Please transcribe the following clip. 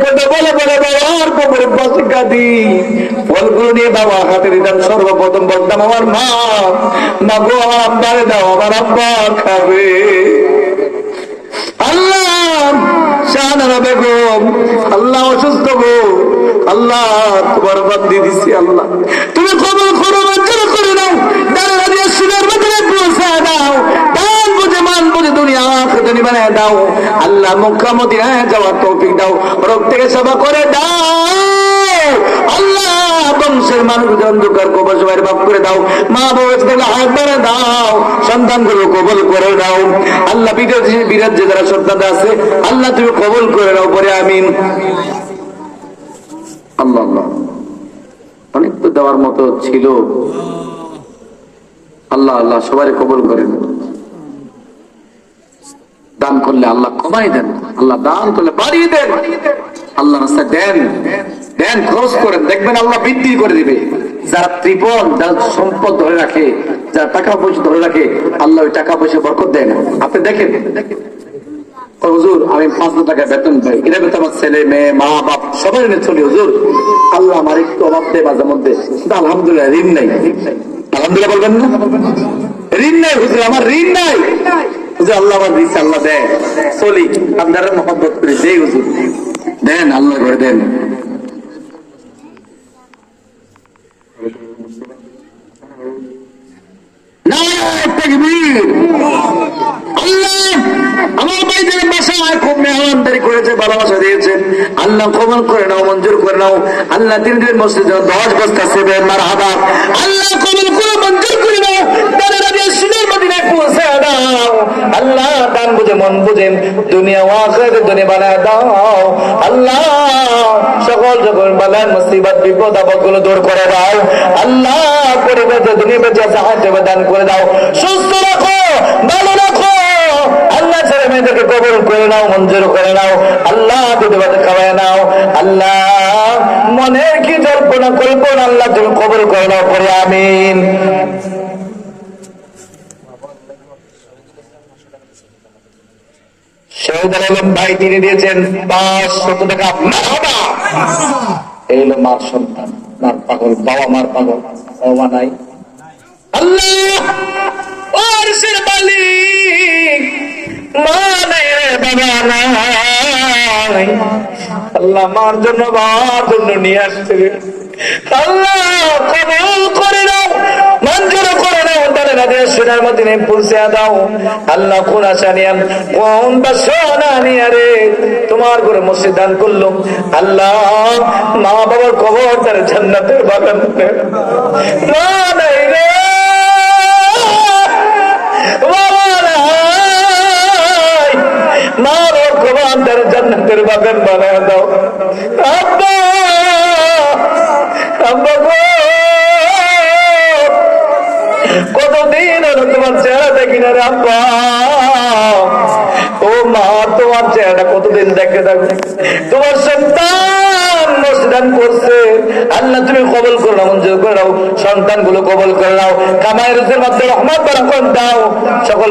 কথা বলে বলে বাবার কবরের পাশে কাঁদি। ফলগুলো নিয়ে বাবা হাতে দিতাম, সর্বপ্রথম বলতাম আমার মা, মা গো আমার আব্বারে দাও, আমার আব্বা খাবে। আল্লাহ শাহনারা বেগম, আল্লাহ অসুস্থ গো, আল্লাহ তোমার বান্দি দিছি, আল্লাহ তুমি কবুল করো, মঞ্জুর করে নাও, দাঁড়া দিয়ে সুদের মধ্যে পৌঁছা দাও, দান বুঝে মান বুঝে দুনিয়া আখিরাত বানায় দাও। আল্লাহ মক্কা মদিনায় যাওয়ার তৌফিক দাও, রোগ থেকে সেবা করে দাও। আল্লাহ বংশের মানুষদের অন্ধকার কবর সবাই মাফ করে দাও, মা বাবা থেকে হাত বাড়ে দাও, সন্তানগুলো কবল করে দাও। আল্লাহ বিরাজ্যে যারা সন্তান আছে আল্লাহ তুমি কবল করে দাও, পরে আমিন। আল্লাহ আল্লাহ অনেক তো দেওয়ার মতো ছিল, আল্লাহ আল্লাহ সবাই কবল করেন। দান করলে আল্লাহ কমাই দেন, আল্লাহ দান করলে বাড়িয়ে দেন, আল্লাহ রাস্তায় দেন দেন, খরচ করেন, দেখবেন আল্লাহ বৃদ্ধি করে দিবে। যারা ত্রিপল, যারা সম্পদ ধরে রাখে, যারা টাকা পয়সা ধরে রাখে, আল্লাহ ওই টাকা পয়সা বরকত দেয় না। আপনি দেখেন, হুজুর আমি 500 টাকা বেতন পাই, এটা বেতন আমার ছেলে মেয়ে মা বাপ সবাই এনে চলি, হুজুর আল্লাহ আমার একটু অভাব দেয় মাঝে মধ্যে, কিন্তু আলহামদুলিল্লাহ ঋণ নাই। আলহামদুলিল্লাহ বলবেন না? ঋণ নাই হুজুর, আমার ঋণ নাই হুজুর, আল্লাহ আমার দিচ্ছে, আল্লাহ দেয়, চলি, আপনারা মহব্বত করে দেই হুজুর, দেন আল্লাহ করে দেন। আমার ভাইদের বাসায় খুব মেহমানদারি করেছে, ভালোবাসা দিয়েছেন, আল্লাহ কবুল করে নাও, মঞ্জুর করে নাও। আল্লাহ 3 দিন মসজিদ 10 বস্তা সেবে মারহাবা, আল্লাহ কবুল করে মঞ্জুর করে নাও। সুদের মদিনায় পৌঁছে দাও, আল্লাহ দান বুঝে মন বুঝেন দুনিয়া আখিরাতে দুনিয়া বানায় দাও। আল্লাহ সকল যখন বালায় মুসিবত বিপদ আপদ গুলো দূর করে দাও। আল্লাহ পরিবেশে দুনিয়া বেঁচে সাহায্য দান করে দাও, সুস্থ রাখো, ভালো রাখো। আল্লাহ ছেলে মেয়েদেরকে কবুল করে নাও, মঞ্জুর করে নাও। আল্লাহ দুধ খাওয়ায় নাও। আল্লাহ মনের কি জল্পনা কল্পনা আল্লাহ তুমি কবুল করে নাও, পরে আমিন। শহীদ আলম ভাই তিনি দিয়েছেন 500 টাকা। এই হলো মার সন্তান, মার পাগল, বাবা মার পাগল, বাবা নাই। আল্লাহ ওয়ারিসের মালিক, মা নাই রে বাবা নাই, আল্লাহ মার জন্য বাবার জন্য নিয়ে আসছে। আল্লাহ কবুল করে নাও, মঞ্জুর করে নাও, সোনার মদিনে পৌঁছে দাও। আল্লাহ কোন আশা নিয়ে, কোন বাসনা নিয়ে রে তোমার ঘরে মসজিদ দান করলো, আল্লাহ মা বাবার কবর তার জান্নাতের বাগান, মা নাই রে বাবা নাই, মা বাবার কবর তার জান্নাতের বাগান বানায় দাও। আব্বা আব্বা গো, কতদিন হলো তোমার চেহারা দেখি না রে আব্বা। ও মা, তোমার চেহারা কতদিন দেখে থাকবে, তোমার সন্তান মসজিদান করছে, আল্লাহ তুমি কবল করে নাও, মঞ্জুর করে নাও, সন্তান গুলো কবল করে নাও, কামাই রুজির মধ্যে রহমত বারাকাত দাও, সকল